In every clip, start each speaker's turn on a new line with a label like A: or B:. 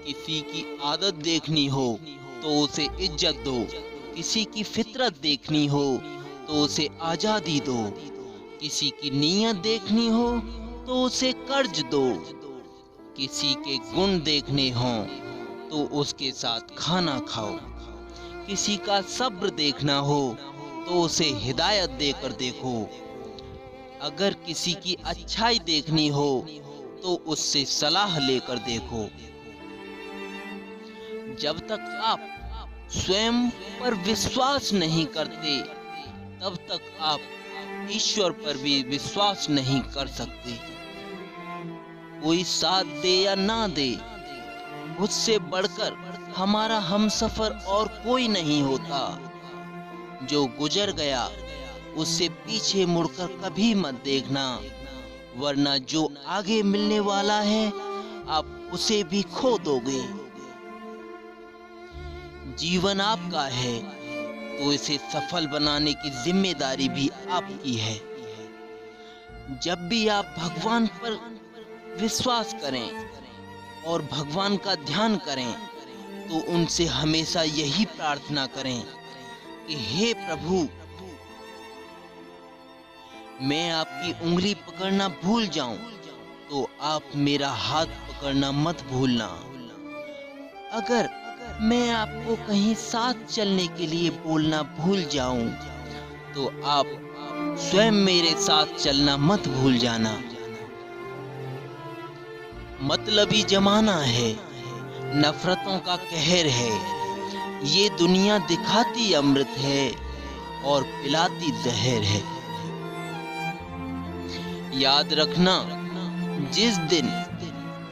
A: किसी की आदत देखनी हो तो उसे इज्जत दो, किसी की फितरत देखनी हो तो उसे आजादी दो, किसी की नीयत देखनी हो तो उसे कर्ज दो, किसी के गुण देखने हों तो उसके साथ खाना खाओ, किसी का सब्र देखना हो तो उसे हिदायत देकर देखो, अगर किसी की अच्छाई देखनी हो तो उससे सलाह लेकर देखो। जब तक आप स्वयं पर विश्वास नहीं करते तब तक आप ईश्वर पर भी विश्वास नहीं कर सकते। कोई साथ दे या ना दे, उससे बढ़कर हमारा हमसफर और कोई नहीं होता। जो गुजर गया उससे पीछे मुड़कर कभी मत देखना, वरना जो आगे मिलने वाला है आप उसे भी खो दोगे। जीवन आपका है तो इसे सफल बनाने की जिम्मेदारी भी आपकी है। जब भी आप भगवान पर विश्वास करें और भगवान का ध्यान करें तो उनसे हमेशा यही प्रार्थना करें कि हे प्रभु, मैं आपकी उंगली पकड़ना भूल जाऊं तो आप मेरा हाथ पकड़ना मत भूलना। अगर मैं आपको कहीं साथ चलने के लिए बोलना भूल जाऊं तो आप स्वयं मेरे साथ चलना मत भूल जाना। मतलबी जमाना है, नफरतों का कहर है, ये दुनिया दिखाती अमृत है और पिलाती जहर है। याद रखना, जिस दिन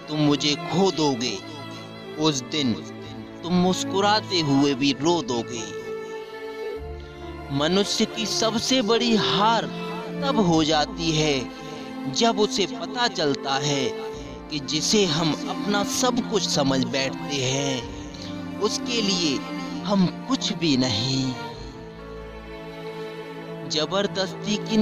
A: तुम मुझे खो दोगे उस दिन तुम मुस्कुराते हुए भी रो दोगे। मनुष्य की सबसे बड़ी हार तब हो जाती है जब उसे पता चलता है कि जिसे हम अपना सब कुछ समझ बैठते हैं उसके लिए हम कुछ भी नहीं। जबरदस्ती की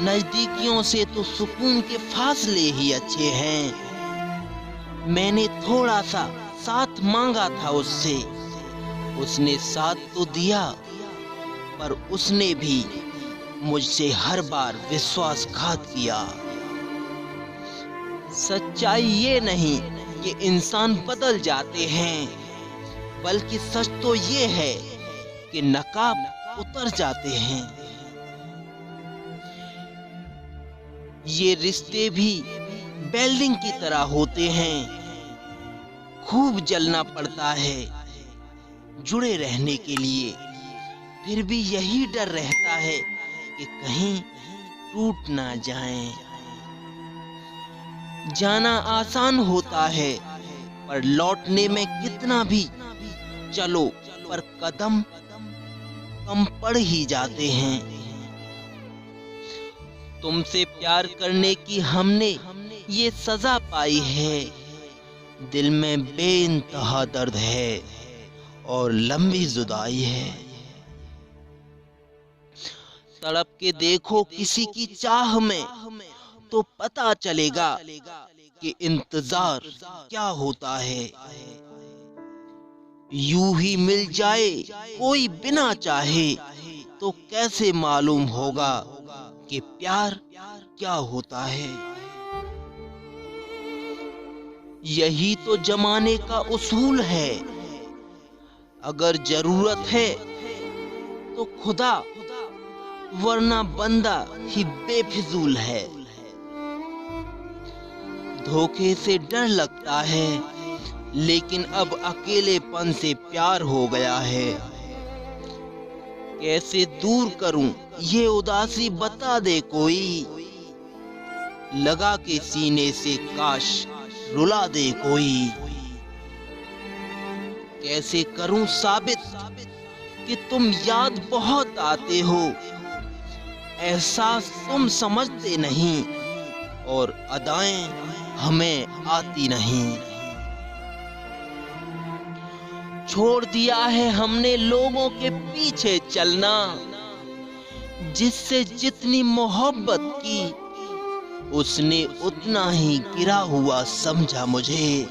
A: नजदीकियों से तो सुकून के फासले ही अच्छे हैं। मैंने थोड़ा सा साथ मांगा था उससे, उसने साथ तो दिया पर उसने भी मुझसे हर बार विश्वासघात किया। सच्चाई ये नहीं कि इंसान बदल जाते हैं, बल्कि सच तो ये है कि नकाब उतर जाते हैं। ये रिश्ते भी वेल्डिंग की तरह होते हैं, खूब जलना पड़ता है जुड़े रहने के लिए, फिर भी यही डर रहता है कि कहीं टूट ना जाएं। जाना आसान होता है पर लौटने में कितना भी चलो पर कदम कम पड़ ही जाते हैं। तुमसे प्यार करने की हमने ये सजा पाई है, दिल में बेइंतहा दर्द है और लंबी जुदाई है। तड़प के देखो किसी की चाह में तो पता चलेगा कि इंतजार क्या होता है। यूं ही मिल जाए कोई बिना चाहे तो कैसे मालूम होगा कि प्यार क्या होता है। यही तो जमाने का उसूल है, अगर जरूरत है तो खुदा, वरना बंदा ही बेफिजूल है। धोखे से डर लगता है लेकिन अब अकेलेपन से प्यार हो गया है। कैसे दूर करूं ये उदासी बता दे कोई, लगा के सीने से काश रुला दे कोई। कैसे करूं साबित कि तुम याद बहुत आते हो, एहसास तुम समझते नहीं और अदाएं हमें आती नहीं। छोड़ दिया है हमने लोगों के पीछे चलना, जिससे जितनी मोहब्बत की उसने उतना ही गिरा हुआ समझा मुझे।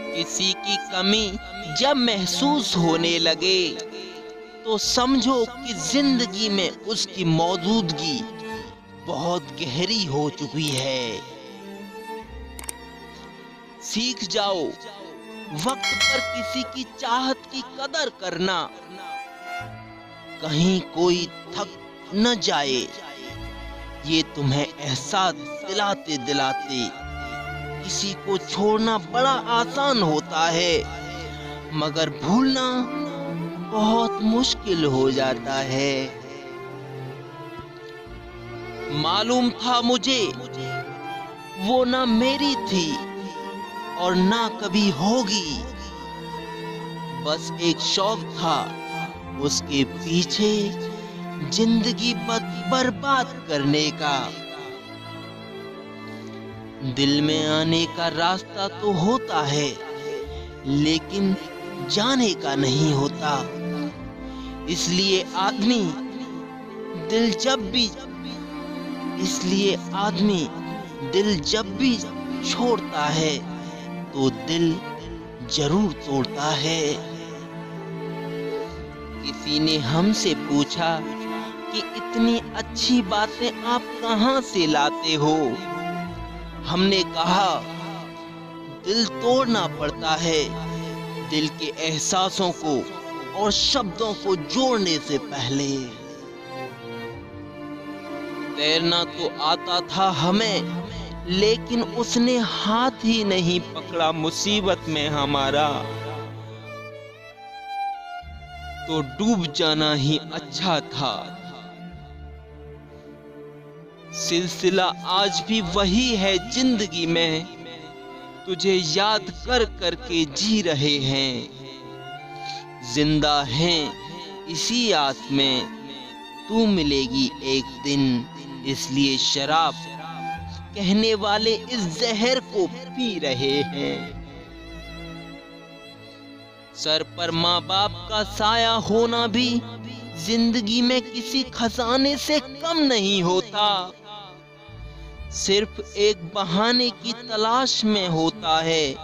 A: किसी की कमी जब महसूस होने लगे तो समझो कि जिंदगी में उसकी मौजूदगी बहुत गहरी हो चुकी है। सीख जाओ वक्त पर किसी की चाहत की कदर करना, कहीं कोई थक न जाए ये तुम्हें एहसास दिलाते दिलाते। किसी को छोड़ना बड़ा आसान होता है, मगर भूलना बहुत मुश्किल हो जाता है। मालूम था मुझे वो ना मेरी थी और ना कभी होगी, बस एक शौक था उसके पीछे जिंदगी बर्बाद करने का। दिल में आने का रास्ता तो होता है, लेकिन जाने का नहीं होता। इसलिए आदमी दिल जब भी छोड़ता है तो दिल जरूर तोड़ता है। किसी ने हमसे पूछा कि इतनी अच्छी बातें आप कहां से लाते हो? हमने कहा दिल तोड़ना पड़ता है, दिल के एहसासों को और शब्दों को जोड़ने से पहले। तैरना तो आता था हमें, लेकिन उसने हाथ ही नहीं पकड़ा मुसीबत में हमारा, तो डूब जाना ही अच्छा था। सिलसिला आज भी वही है जिंदगी में, तुझे याद कर कर के जी रहे हैं। जिंदा हैं इसी आस में तू मिलेगी एक दिन, इसलिए शराब कहने वाले इस जहर को पी रहे हैं। सर पर माँ बाप का साया होना भी जिंदगी में किसी खजाने से कम नहीं होता, सिर्फ एक बहाने की तलाश में होता है।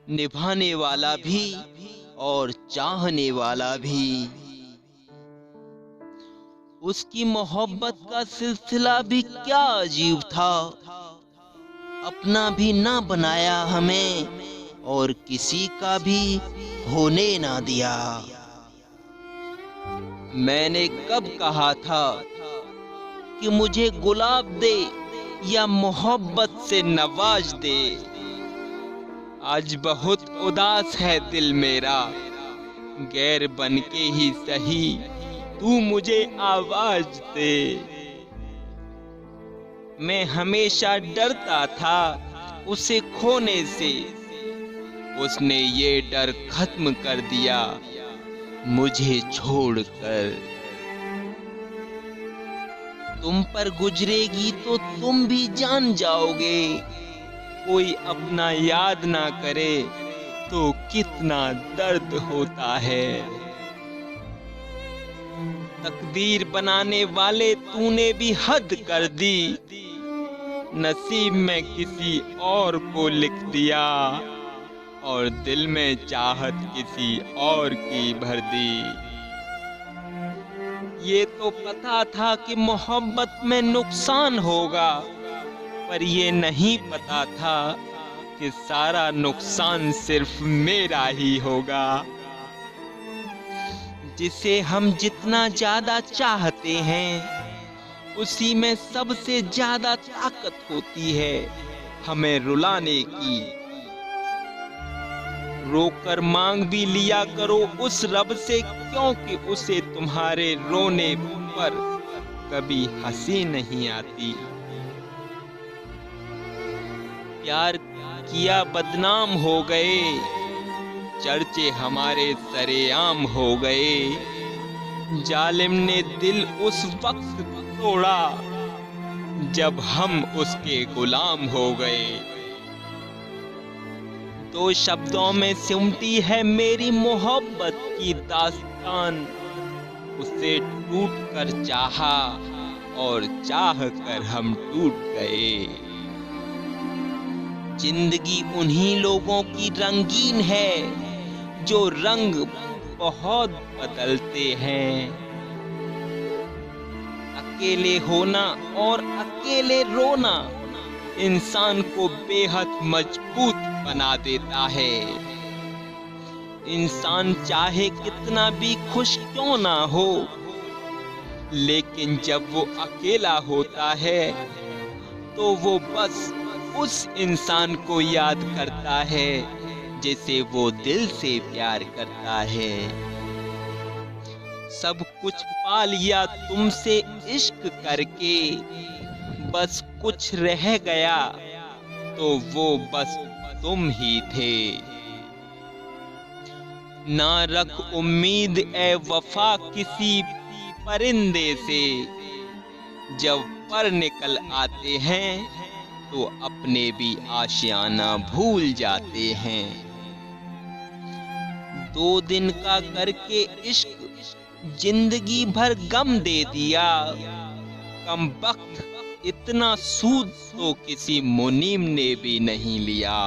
A: निभाने वाला भी और चाहने वाला भी। उसकी मोहब्बत का सिलसिला भी क्या अजीब था, अपना भी ना बनाया हमें और किसी का भी होने ना दिया। मैंने कब कहा था कि मुझे गुलाब दे या मोहब्बत से नवाज दे। आज बहुत उदास है दिल मेरा, गैर बनके ही सही तू मुझे आवाज दे। मैं हमेशा डरता था उसे खोने से, उसने ये डर खत्म कर दिया मुझे छोड़कर। तुम पर गुजरेगी तो तुम भी जान जाओगे, कोई अपना याद ना करे तो कितना दर्द होता है। तकदीर बनाने वाले तूने भी हद कर दी, नसीब में किसी और को लिख दिया और दिल में चाहत किसी और की भर दी। ये तो पता था कि मोहब्बत में नुकसान होगा, पर ये नहीं पता था कि सारा नुकसान सिर्फ मेरा ही होगा। जिसे हम जितना ज्यादा चाहते हैं उसी में सबसे ज्यादा ताकत होती है हमें रुलाने की। रोकर मांग भी लिया करो उस रब से, क्योंकि उसे तुम्हारे रोने पर कभी हंसी नहीं आती। प्यार किया बदनाम हो गए, चर्चे हमारे सरेआम हो गए। जालिम ने दिल उस वक्त तोड़ा जब हम उसके गुलाम हो गए। दो शब्दों में सिमटी है मेरी मोहब्बत की दास्तान, उसे टूट कर चाहा और चाह कर हम टूट गए। जिंदगी उन्हीं लोगों की रंगीन है जो रंग बहुत बदलते हैं। अकेले होना और अकेले रोना इंसान को बेहद मजबूत बना देता है। इंसान चाहे कितना भी खुश क्यों ना हो, लेकिन जब वो अकेला होता है तो वो बस उस इंसान को याद करता है जिसे वो दिल से प्यार करता है। सब कुछ पा लिया तुमसे इश्क करके, बस कुछ रह गया तो वो बस तुम ही थे। ना रख उम्मीद ए वफा किसी परिंदे से, जब पर निकल आते हैं तो अपने भी आशियाना भूल जाते हैं। 2 दिन का करके इश्क जिंदगी भर गम दे दिया, कम वक्त इतना सूद तो किसी मुनीम ने भी नहीं लिया।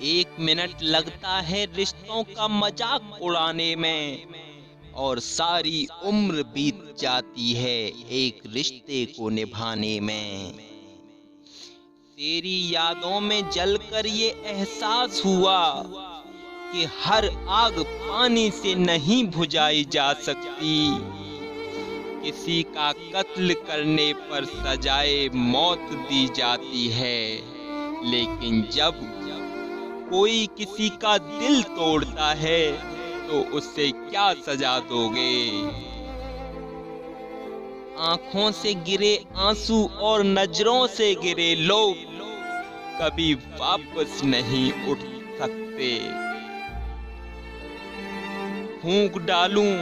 A: 1 मिनट लगता है रिश्तों का मजाक उड़ाने में, और सारी उम्र बीत जाती है एक रिश्ते को निभाने में। तेरी यादों में जलकर ये एहसास हुआ कि हर आग पानी से नहीं बुझाई जा सकती। किसी का कत्ल करने पर सजाए मौत दी जाती है, लेकिन जब कोई किसी का दिल तोड़ता है तो उससे क्या सजा दोगे। आंखों से गिरे आंसू और नजरों से गिरे लोग कभी वापस नहीं उठ सकते। फूंक डालूं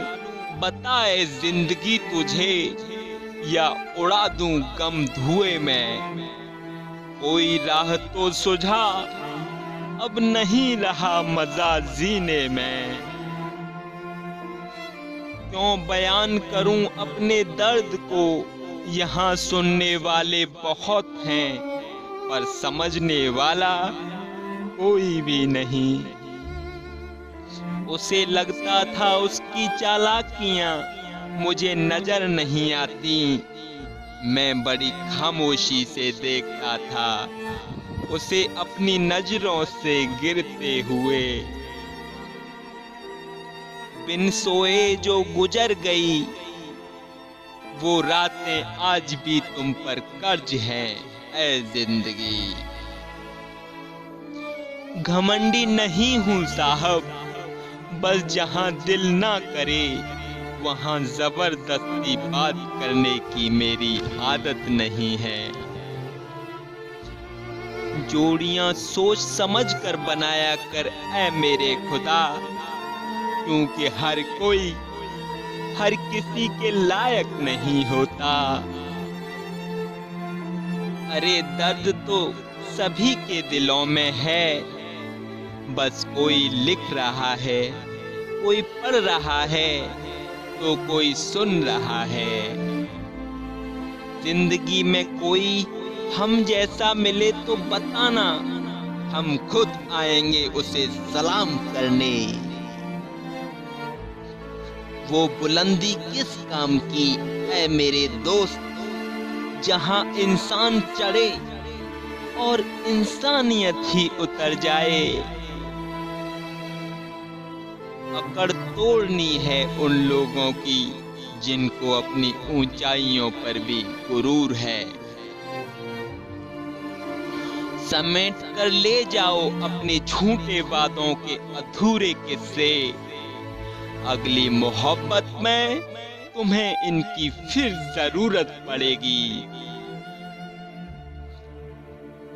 A: बताए जिंदगी तुझे, या उड़ा दूं गम धुएं में। कोई राह तो सुझा, अब नहीं रहा मजा जीने में। क्यों बयान करूं अपने दर्द को, यहाँ सुनने वाले बहुत हैं पर समझने वाला कोई भी नहीं। उसे लगता था उसकी चालाकियां मुझे नजर नहीं आती, मैं बड़ी खामोशी से देखता था उसे अपनी नजरों से गिरते हुए। बिन सोए जो गुजर गई वो रातें आज भी तुम पर कर्ज हैं ऐ जिंदगी। घमंडी नहीं हूँ साहब, बस जहाँ दिल ना करे वहाँ जबरदस्ती बात करने की मेरी आदत नहीं है। जोड़ियां सोच समझ कर बनाया कर ऐ मेरे खुदा, क्योंकि हर कोई हर किसी के लायक नहीं होता। अरे दर्द तो सभी के दिलों में है, बस कोई लिख रहा है, कोई पढ़ रहा है तो कोई सुन रहा है। जिंदगी में कोई हम जैसा मिले तो बताना, हम खुद आएंगे उसे सलाम करने। वो बुलंदी किस काम की है मेरे दोस्त, जहां इंसान चढ़े और इंसानियत ही उतर जाए। अकड़ तोड़नी है उन लोगों की जिनको अपनी ऊंचाइयों पर भी गुरूर है। समेट कर ले जाओ अपने झूठे वादों के अधूरे किस्से, अगली मोहब्बत में तुम्हें इनकी फिर जरूरत पड़ेगी।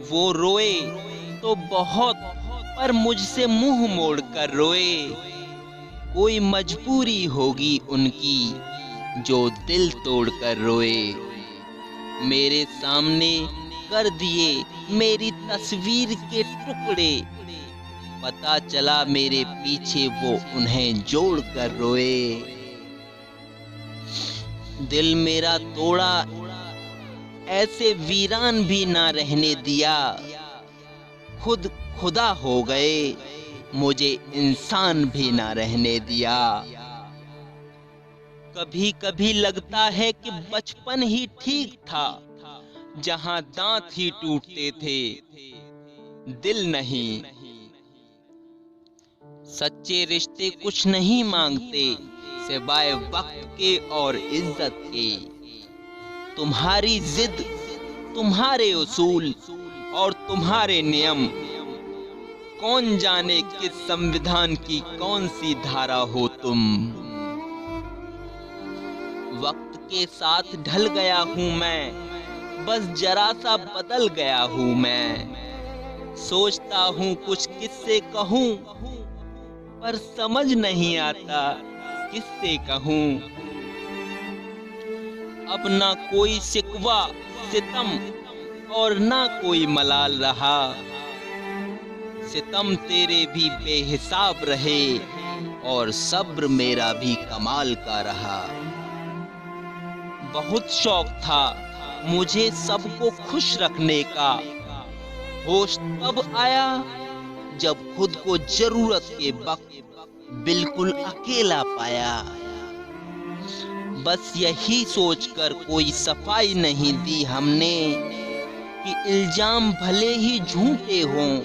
A: वो रोए तो बहुत, पर मुझसे मुंह मोड़ कर रोए। कोई मजबूरी होगी उनकी जो दिल तोड़ कर रोए। मेरे सामने कर दिए मेरी तस्वीर के टुकड़े, पता चला मेरे पीछे वो उन्हें जोड़ कर रोए। दिल मेरा तोड़ा, ऐसे वीरान भी ना रहने दिया। खुद खुदा हो गए, मुझे इंसान भी ना रहने दिया। कभी कभी लगता है कि बचपन ही ठीक था, जहां दांत ही टूटते थे, दिल नहीं। सच्चे रिश्ते कुछ नहीं मांगते सिवाय वक्त के और इज्जत के। तुम्हारी जिद, तुम्हारे उसूल और तुम्हारे नियम, कौन जाने किस संविधान की कौन सी धारा हो तुम। वक्त के साथ ढल गया हूँ मैं, बस जरा सा बदल गया हूँ मैं। सोचता हूँ कुछ किससे कहूँ, पर समझ नहीं आता किससे कहूँ। अब ना कोई शिकवा सितम और ना कोई मलाल रहा। सितम तेरे भी बेहिसाब रहे और सब्र मेरा भी कमाल का रहा। बहुत शौक था मुझे सबको खुश रखने का। होश तब आया जब खुद को जरूरत के वक्त बिल्कुल अकेला पाया। बस यही सोचकर कोई सफाई नहीं दी हमने कि इल्जाम भले ही झूठे हों,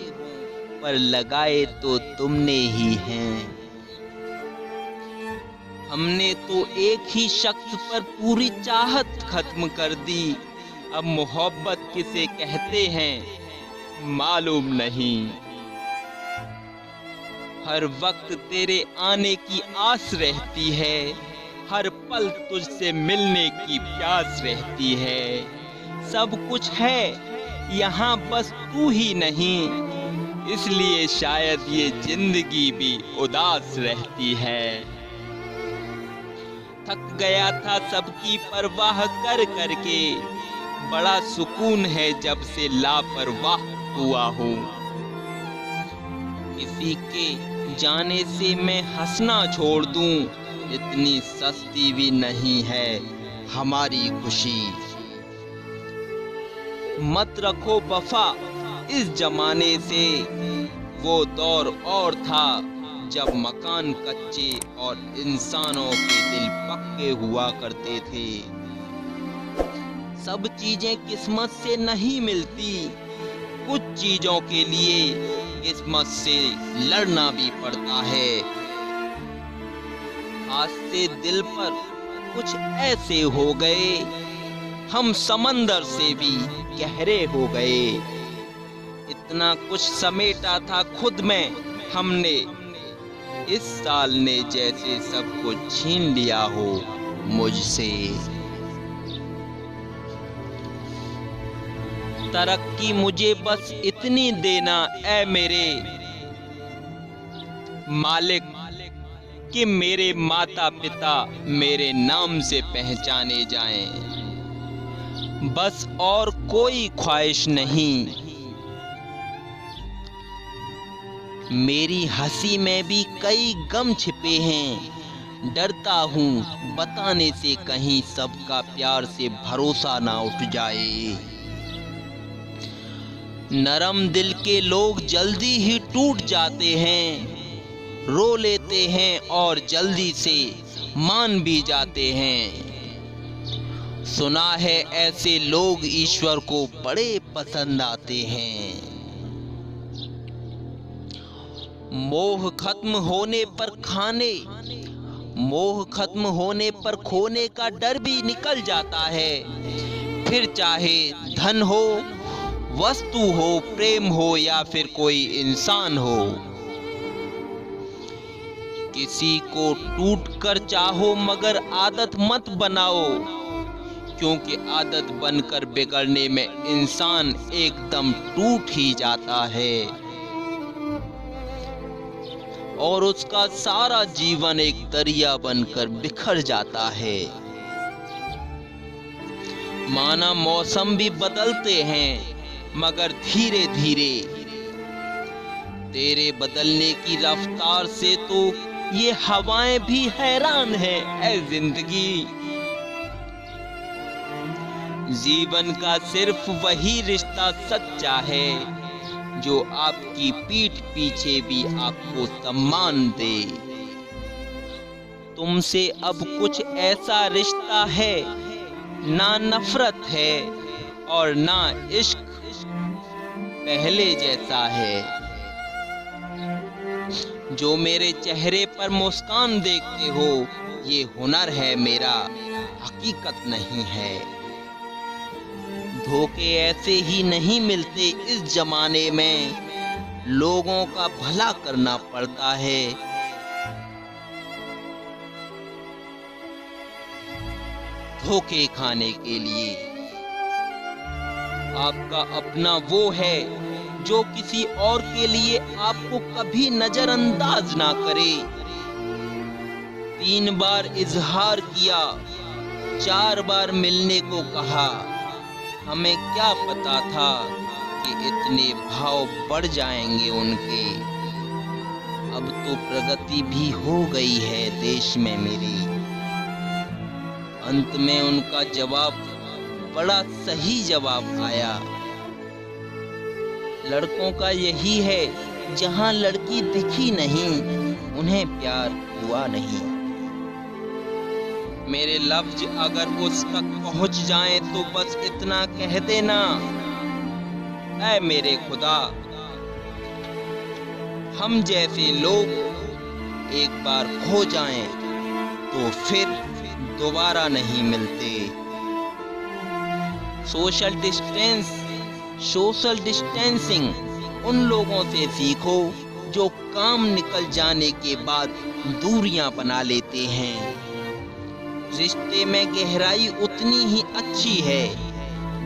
A: पर लगाए तो तुमने ही हैं। हमने तो एक ही शख्स पर पूरी चाहत खत्म कर दी। अब मोहब्बत किसे कहते हैं मालूम नहीं। हर वक्त तेरे आने की आस रहती है, हर पल तुझसे मिलने की प्यास रहती है। सब कुछ है यहाँ बस तू ही नहीं, इसलिए शायद ये जिंदगी भी उदास रहती है। थक गया था सबकी परवाह कर करके, बड़ा सुकून है जब से लापरवाह हुआ हूँ। किसी के जाने से मैं हंसना छोड़ दूं, इतनी सस्ती भी नहीं है हमारी खुशी। मत रखो वफा इस जमाने से, वो दौर और था जब मकान कच्चे और इंसानों के दिल पक्के हुआ करते थे। सब चीजें किस्मत से नहीं मिलती, कुछ चीजों के लिए किस्मत से लड़ना भी पड़ता है। हाथ से दिल पर कुछ ऐसे हो गए, हम समंदर से भी गहरे हो गए। इतना कुछ समेटा था खुद में हमने, इस साल ने जैसे सब कुछ छीन लिया हो मुझसे। तरक्की मुझे बस इतनी देना ऐ मेरे मालिक कि मेरे माता पिता मेरे नाम से पहचाने जाएं। बस और कोई ख्वाहिश नहीं। मेरी हंसी में भी कई गम छिपे हैं, डरता हूँ बताने से कहीं सबका प्यार से भरोसा ना उठ जाए। नरम दिल के लोग जल्दी ही टूट जाते हैं, रो लेते हैं और जल्दी से मान भी जाते हैं। सुना है ऐसे लोग ईश्वर को बड़े पसंद आते हैं। मोह खत्म होने पर खोने का डर भी निकल जाता है। फिर चाहे धन हो, वस्तु हो, प्रेम हो या फिर कोई इंसान हो। किसी को टूट कर चाहो मगर आदत मत बनाओ, क्योंकि आदत बनकर बिगड़ने में इंसान एकदम टूट ही जाता है और उसका सारा जीवन एक दरिया बनकर बिखर जाता है। माना मौसम भी बदलते हैं मगर धीरे धीरे, तेरे बदलने की रफ्तार से तो ये हवाएं भी हैरान है ऐ जिंदगी। जीवन का सिर्फ वही रिश्ता सच्चा है जो आपकी पीठ पीछे भी आपको सम्मान दे। तुमसे अब कुछ ऐसा रिश्ता है, ना नफरत है और ना इश्क पहले जैसा है। जो मेरे चेहरे पर मुस्कान देखते हो, ये हुनर है मेरा, हकीकत नहीं है। धोखे ऐसे ही नहीं मिलते इस जमाने में, लोगों का भला करना पड़ता है। धोखे खाने के लिए आपका अपना वो है जो किसी और के लिए आपको कभी नजरअंदाज ना करे। 3 बार इजहार किया, 4 बार मिलने को कहा, हमें क्या पता था कि इतने भाव बढ़ जाएंगे उनके। अब तो प्रगति भी हो गई है देश में मेरे। अंत में उनका जवाब बड़ा सही जवाब आया। लड़कों का यही है, जहां लड़की दिखी नहीं उन्हें प्यार हुआ नहीं। मेरे लफ्ज अगर उस तक पहुंच जाएं तो बस इतना कह देना, ऐ मेरे खुदा, हम जैसे लोग एक बार खो जाएं तो फिर दोबारा नहीं मिलते। सोशल डिस्टेंसिंग उन लोगों से सीखो जो काम निकल जाने के बाद दूरियां बना लेते हैं। रिश्ते में गहराई उतनी ही अच्छी है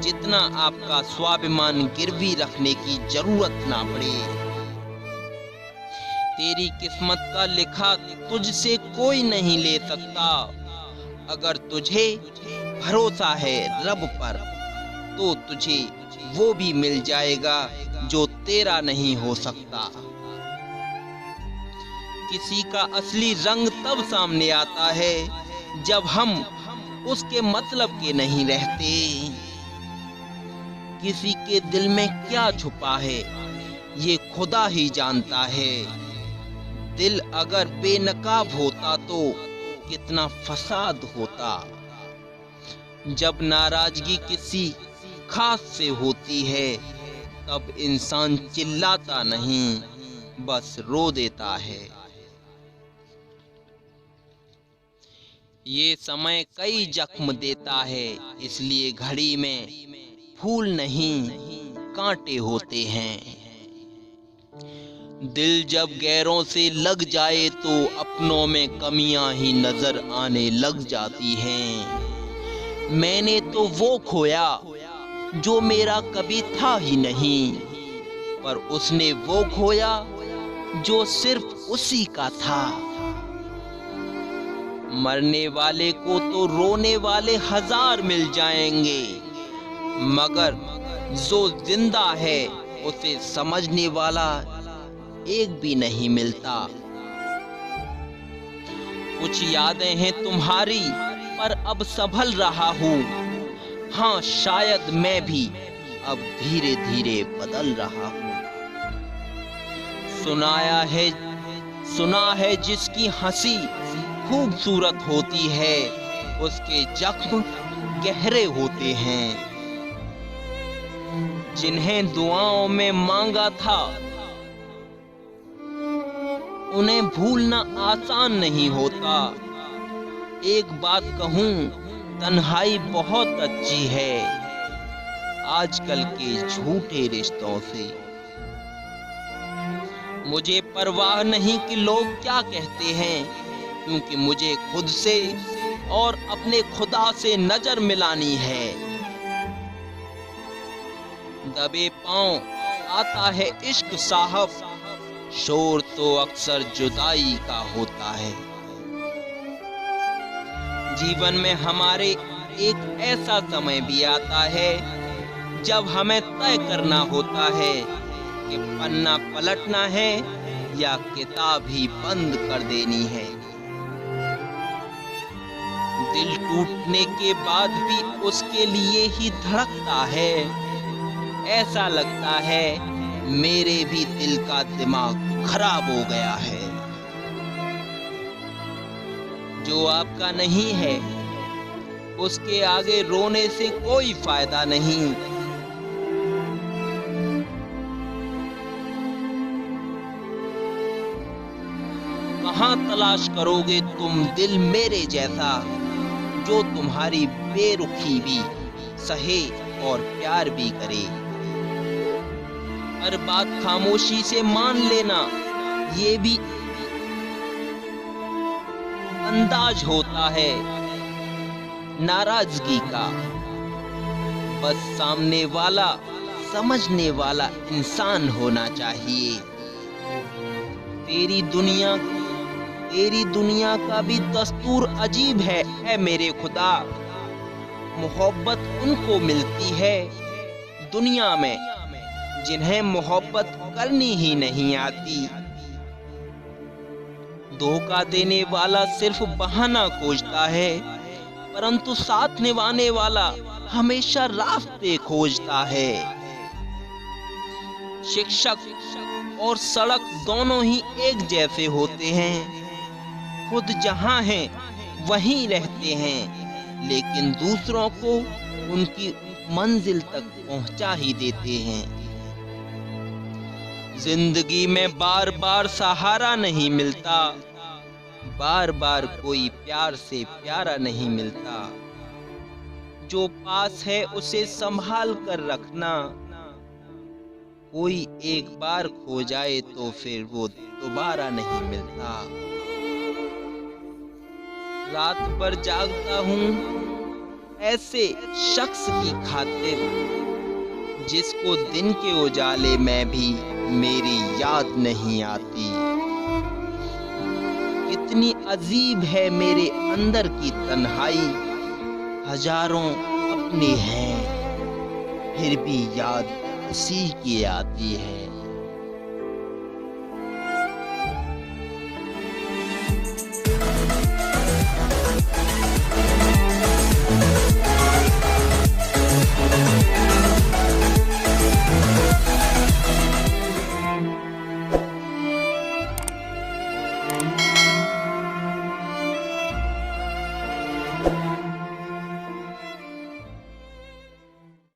A: जितना आपका स्वाभिमान गिरवी रखने की जरूरत ना पड़े। तेरी किस्मत का लिखा तुझसे कोई नहीं ले सकता। अगर तुझे भरोसा है रब पर तो तुझे वो भी मिल जाएगा जो तेरा नहीं हो सकता। किसी का असली रंग तब सामने आता है जब हम उसके मतलब के नहीं रहते। किसी के दिल में क्या छुपा है ये खुदा ही जानता है। दिल अगर बेनकाब होता तो कितना फसाद होता। जब नाराजगी किसी खास से होती है तब इंसान चिल्लाता नहीं, बस रो देता है। ये समय कई जख्म देता है, इसलिए घड़ी में फूल नहीं कांटे होते हैं। दिल जब गैरों से लग जाए तो अपनों में कमियां ही नजर आने लग जाती हैं। मैंने तो वो खोया जो मेरा कभी था ही नहीं, पर उसने वो खोया जो सिर्फ उसी का था। मरने वाले को तो रोने वाले 1000 मिल जाएंगे, मगर जो जिंदा है उसे समझने वाला एक भी नहीं मिलता। कुछ यादें हैं तुम्हारी पर अब संभल रहा हूँ। हाँ, शायद मैं भी अब धीरे धीरे बदल रहा हूँ। सुना है जिसकी हंसी खूबसूरत होती है, उसके जख्म गहरे होते हैं। जिन्हें दुआओं में मांगा था उन्हें भूलना आसान नहीं होता। एक बात कहूँ, तन्हाई बहुत अच्छी है आजकल के झूठे रिश्तों से। मुझे परवाह नहीं कि लोग क्या कहते हैं, क्योंकि मुझे खुद से और अपने खुदा से नजर मिलानी है। दबे पांव आता है इश्क साहब, शोर तो अक्सर जुदाई का होता है। जीवन में हमारे एक ऐसा समय भी आता है जब हमें तय करना होता है कि पन्ना पलटना है या किताब ही बंद कर देनी है। दिल टूटने के बाद भी उसके लिए ही धड़कता है। ऐसा लगता है मेरे भी दिल का दिमाग खराब हो गया है। जो आपका नहीं है उसके आगे रोने से कोई फायदा नहीं। कहां तलाश करोगे तुम दिल मेरे जैसा, जो तुम्हारी बेरुखी भी सहे और प्यार भी करे। हर बात खामोशी से मान लेना, ये भी अंदाज होता है नाराजगी का। बस सामने वाला समझने वाला इंसान होना चाहिए। तेरी दुनिया का भी दस्तूर अजीब है ऐ मेरे खुदा। मोहब्बत उनको मिलती है दुनिया में जिन्हें मोहब्बत करनी ही नहीं आती। धोखा देने वाला सिर्फ बहाना खोजता है, परंतु साथ निभाने वाला हमेशा रास्ते खोजता है। शिक्षक और सड़क दोनों ही एक जैसे होते हैं। खुद जहां हैं वहीं रहते हैं, लेकिन दूसरों को उनकी मंजिल तक पहुंचा ही देते हैं। जिंदगी में बार बार सहारा नहीं मिलता, बार बार कोई प्यार से प्यारा नहीं मिलता। जो पास है उसे संभाल कर रखना, कोई एक बार खो जाए तो फिर वो दोबारा नहीं मिलता। रात भर जागता हूँ ऐसे शख्स की खातिर, जिसको दिन के उजाले में भी मेरी याद नहीं आती। कितनी अजीब है मेरे अंदर की तन्हाई, हजारों अपने हैं फिर भी याद उसी की आती है।